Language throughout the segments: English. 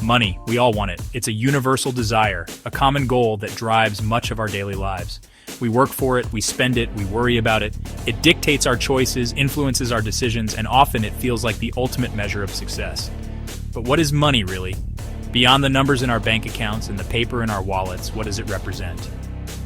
Money, we all want it. It's a universal desire, a common goal that drives much of our daily lives. We work for it, we spend it, we worry about it. It dictates our choices, influences our decisions, and often it feels like the ultimate measure of success. But what is money really? Beyond the numbers in our bank accounts and the paper in our wallets, what does it represent?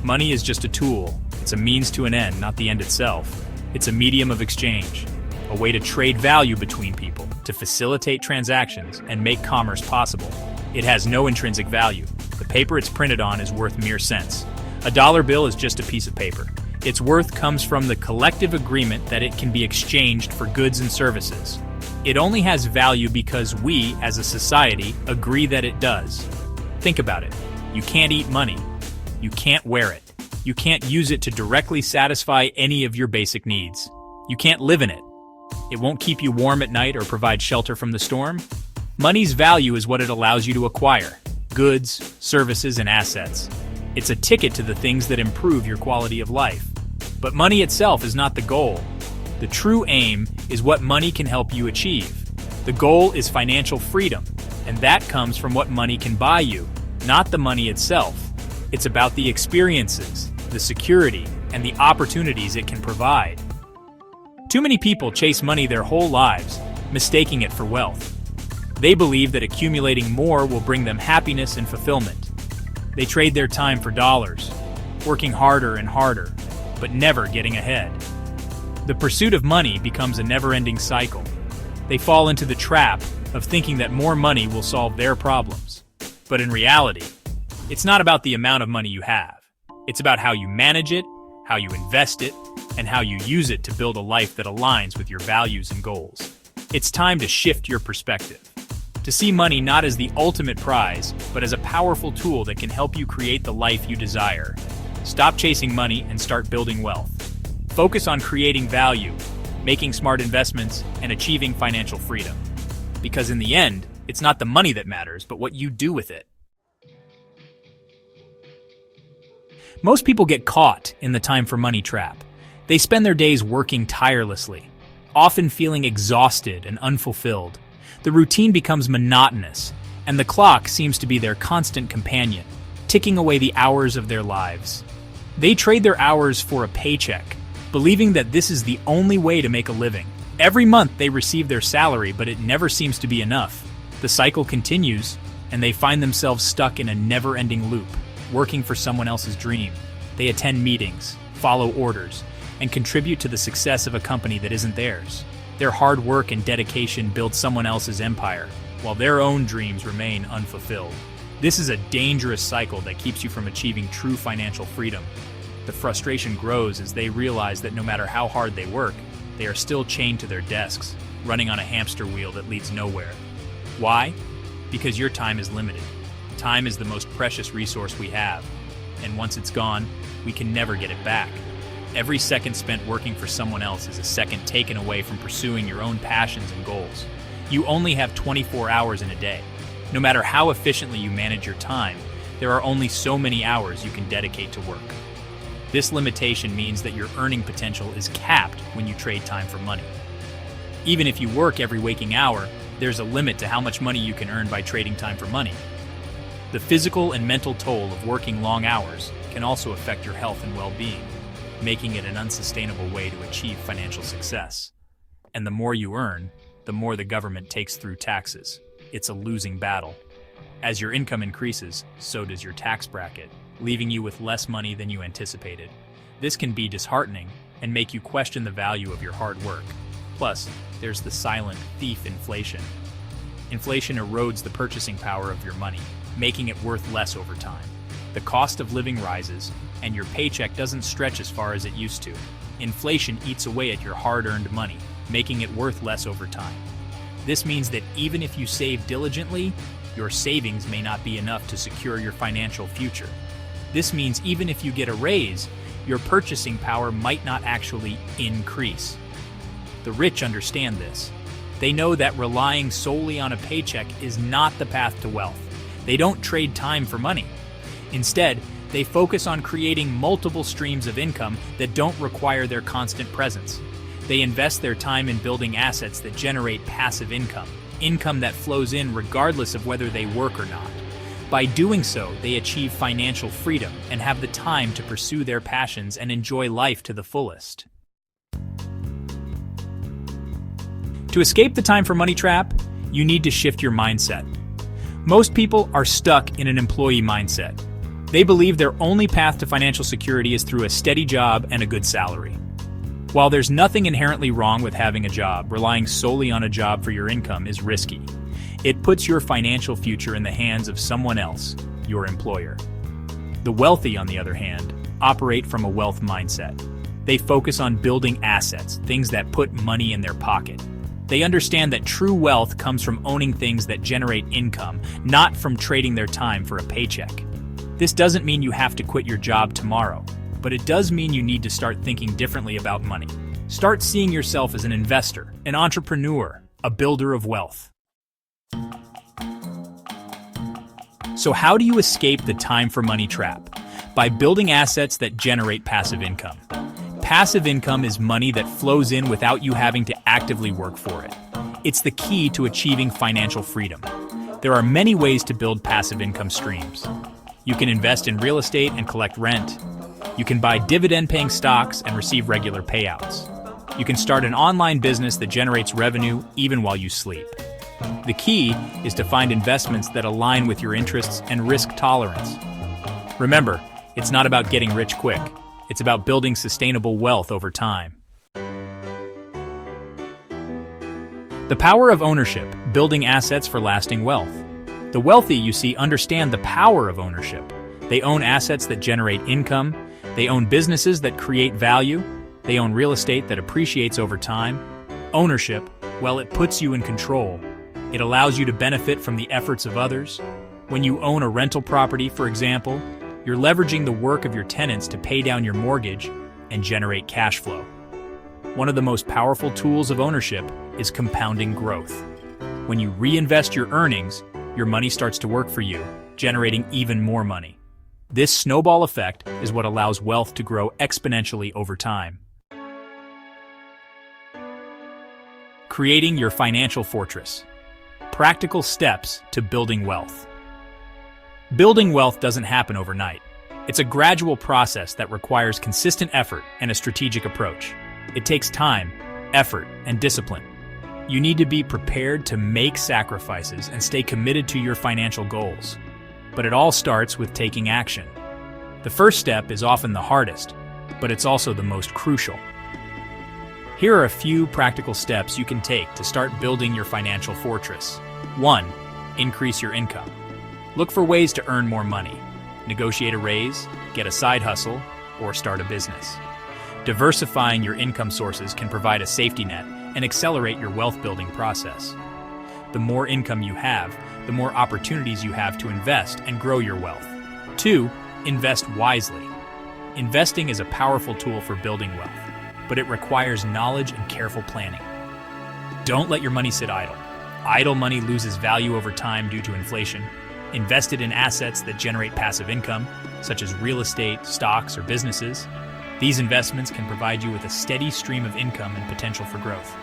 Money is just a tool. It's a means to an end, not the end itself. It's a medium of exchange, a way to trade value between people, to facilitate transactions and make commerce possible. It has no intrinsic value. The paper it's printed on is worth mere cents. A dollar bill is just a piece of paper. Its worth comes from the collective agreement that it can be exchanged for goods and services. It only has value because we, as a society, agree that it does. Think about it. You can't eat money. You can't wear it. You can't use it to directly satisfy any of your basic needs. You can't live in it. It won't keep you warm at night or provide shelter from the storm. Money's value is what it allows you to acquire: goods, services, and assets. It's a ticket to the things that improve your quality of life. But money itself is not the goal. The true aim is what money can help you achieve. The goal is financial freedom, and that comes from what money can buy you, not the money itself. It's about the experiences, the security, and the opportunities it can provide. Too many people chase money their whole lives, mistaking it for wealth. They believe that accumulating more will bring them happiness and fulfillment. They trade their time for dollars, working harder and harder, but never getting ahead. The pursuit of money becomes a never-ending cycle. They fall into the trap of thinking that more money will solve their problems. But in reality, it's not about the amount of money you have. It's about how you manage it, how you invest it, and how you use it to build a life that aligns with your values and goals. It's time to shift your perspective, to see money not as the ultimate prize, but as a powerful tool that can help you create the life you desire. Stop chasing money and start building wealth. Focus on creating value, making smart investments, and achieving financial freedom. Because in the end, it's not the money that matters, but what you do with it. Most people get caught in the time for money trap. They spend their days working tirelessly, often feeling exhausted and unfulfilled. The routine becomes monotonous, and the clock seems to be their constant companion, ticking away the hours of their lives. They trade their hours for a paycheck, believing that this is the only way to make a living. Every month they receive their salary, but it never seems to be enough. The cycle continues, and they find themselves stuck in a never-ending loop, working for someone else's dream. They attend meetings, follow orders, and contribute to the success of a company that isn't theirs. Their hard work and dedication build someone else's empire, while their own dreams remain unfulfilled. This is a dangerous cycle that keeps you from achieving true financial freedom. The frustration grows as they realize that no matter how hard they work, they are still chained to their desks, running on a hamster wheel that leads nowhere. Why? Because your time is limited. Time is the most precious resource we have, and once it's gone, we can never get it back. Every second spent working for someone else is a second taken away from pursuing your own passions and goals. You only have 24 hours in a day. No matter how efficiently you manage your time, there are only so many hours you can dedicate to work. This limitation means that your earning potential is capped when you trade time for money. Even if you work every waking hour, there's a limit to how much money you can earn by trading time for money. The physical and mental toll of working long hours can also affect your health and well-being, making it an unsustainable way to achieve financial success. And the more you earn, the more the government takes through taxes. It's a losing battle. As your income increases, so does your tax bracket, leaving you with less money than you anticipated. This can be disheartening and make you question the value of your hard work. Plus, there's the silent thief inflation. Inflation erodes the purchasing power of your money, making it worth less over time. The cost of living rises, and your paycheck doesn't stretch as far as it used to. Inflation eats away at your hard-earned money, making it worth less over time. This means that even if you save diligently, your savings may not be enough to secure your financial future. This means even if you get a raise, your purchasing power might not actually increase. The rich understand this. They know that relying solely on a paycheck is not the path to wealth. They don't trade time for money. Instead, they focus on creating multiple streams of income that don't require their constant presence. They invest their time in building assets that generate passive income, income that flows in regardless of whether they work or not. By doing so, they achieve financial freedom and have the time to pursue their passions and enjoy life to the fullest. To escape the time for money trap, you need to shift your mindset. Most people are stuck in an employee mindset. They believe their only path to financial security is through a steady job and a good salary. While there's nothing inherently wrong with having a job, relying solely on a job for your income is risky. It puts your financial future in the hands of someone else, your employer. The wealthy, on the other hand, operate from a wealth mindset. They focus on building assets, things that put money in their pocket. They understand that true wealth comes from owning things that generate income, not from trading their time for a paycheck. This doesn't mean you have to quit your job tomorrow, but it does mean you need to start thinking differently about money. Start seeing yourself as an investor, an entrepreneur, a builder of wealth. So how do you escape the time for money trap? By building assets that generate passive income. Passive income is money that flows in without you having to actively work for it. It's the key to achieving financial freedom. There are many ways to build passive income streams. You can invest in real estate and collect rent. You can buy dividend-paying stocks and receive regular payouts. You can start an online business that generates revenue even while you sleep. The key is to find investments that align with your interests and risk tolerance. Remember, it's not about getting rich quick. It's about building sustainable wealth over time. The power of ownership, building assets for lasting wealth. The wealthy, you see, understand the power of ownership. They own assets that generate income. They own businesses that create value. They own real estate that appreciates over time. Ownership, well, it puts you in control. It allows you to benefit from the efforts of others. When you own a rental property, for example, you're leveraging the work of your tenants to pay down your mortgage and generate cash flow. One of the most powerful tools of ownership is compounding growth. When you reinvest your earnings, your money starts to work for you, generating even more money. This snowball effect is what allows wealth to grow exponentially over time. Creating your financial fortress. Practical steps to building wealth. Building wealth doesn't happen overnight. It's a gradual process that requires consistent effort and a strategic approach. It takes time, effort, and discipline. You need to be prepared to make sacrifices and stay committed to your financial goals. But it all starts with taking action. The first step is often the hardest, but it's also the most crucial. Here are a few practical steps you can take to start building your financial fortress. 1. Increase your income. Look for ways to earn more money. Negotiate a raise, get a side hustle, or start a business. Diversifying your income sources can provide a safety net and accelerate your wealth-building process. The more income you have, the more opportunities you have to invest and grow your wealth. 2. Invest wisely. Investing is a powerful tool for building wealth, but it requires knowledge and careful planning. Don't let your money sit idle. Idle money loses value over time due to inflation. Invest it in assets that generate passive income, such as real estate, stocks, or businesses. These investments can provide you with a steady stream of income and potential for growth.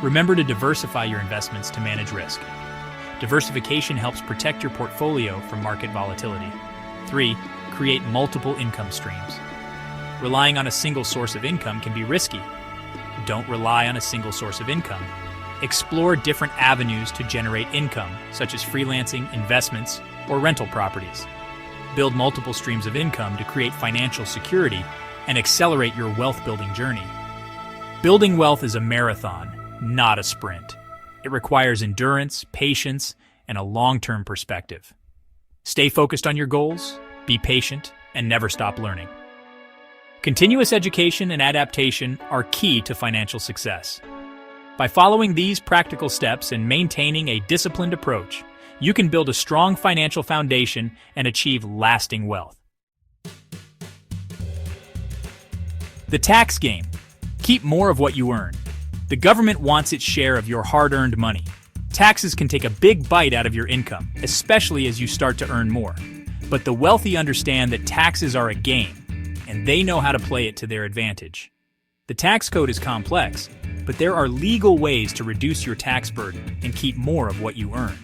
Remember to diversify your investments to manage risk. Diversification helps protect your portfolio from market volatility. 3. Create multiple income streams. Relying on a single source of income can be risky. Don't rely on a single source of income. Explore different avenues to generate income, such as freelancing, investments, or rental properties. Build multiple streams of income to create financial security and accelerate your wealth-building journey. Building wealth is a marathon, not a sprint. It requires endurance, patience, and a long-term perspective. Stay focused on your goals, be patient, and never stop learning. Continuous education and adaptation are key to financial success. By following these practical steps and maintaining a disciplined approach, you can build a strong financial foundation and achieve lasting wealth. The tax game. Keep more of what you earn. The government wants its share of your hard-earned money. Taxes can take a big bite out of your income, especially as you start to earn more. But the wealthy understand that taxes are a game, and they know how to play it to their advantage. The tax code is complex, but there are legal ways to reduce your tax burden and keep more of what you earn.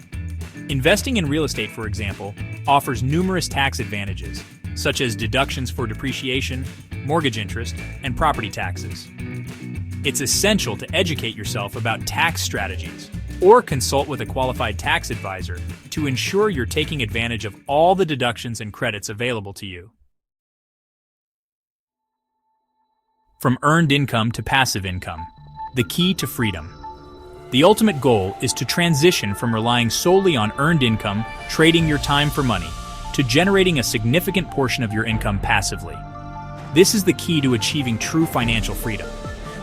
Investing in real estate, for example, offers numerous tax advantages, such as deductions for depreciation, mortgage interest, and property taxes. It's essential to educate yourself about tax strategies or consult with a qualified tax advisor to ensure you're taking advantage of all the deductions and credits available to you. From earned income to passive income, the key to freedom. The ultimate goal is to transition from relying solely on earned income, trading your time for money, to generating a significant portion of your income passively. This is the key to achieving true financial freedom.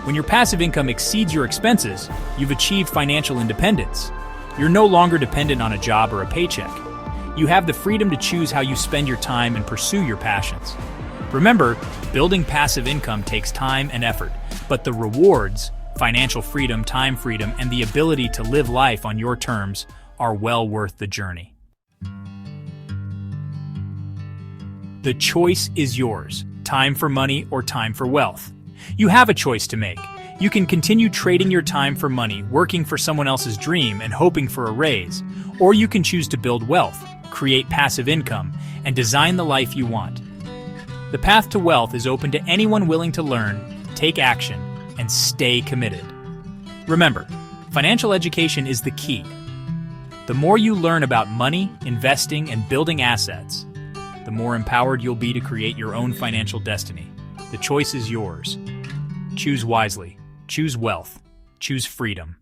When your passive income exceeds your expenses, you've achieved financial independence. You're no longer dependent on a job or a paycheck. You have the freedom to choose how you spend your time and pursue your passions. Remember, building passive income takes time and effort, but the rewards, financial freedom, time freedom, and the ability to live life on your terms are well worth the journey. The choice is yours, time for money or time for wealth. You have a choice to make. You can continue trading your time for money, working for someone else's dream and hoping for a raise, or you can choose to build wealth, create passive income, and design the life you want. The path to wealth is open to anyone willing to learn, take action, and stay committed. Remember, financial education is the key. The more you learn about money, investing, and building assets, the more empowered you'll be to create your own financial destiny. The choice is yours. Choose wisely. Choose wealth. Choose freedom.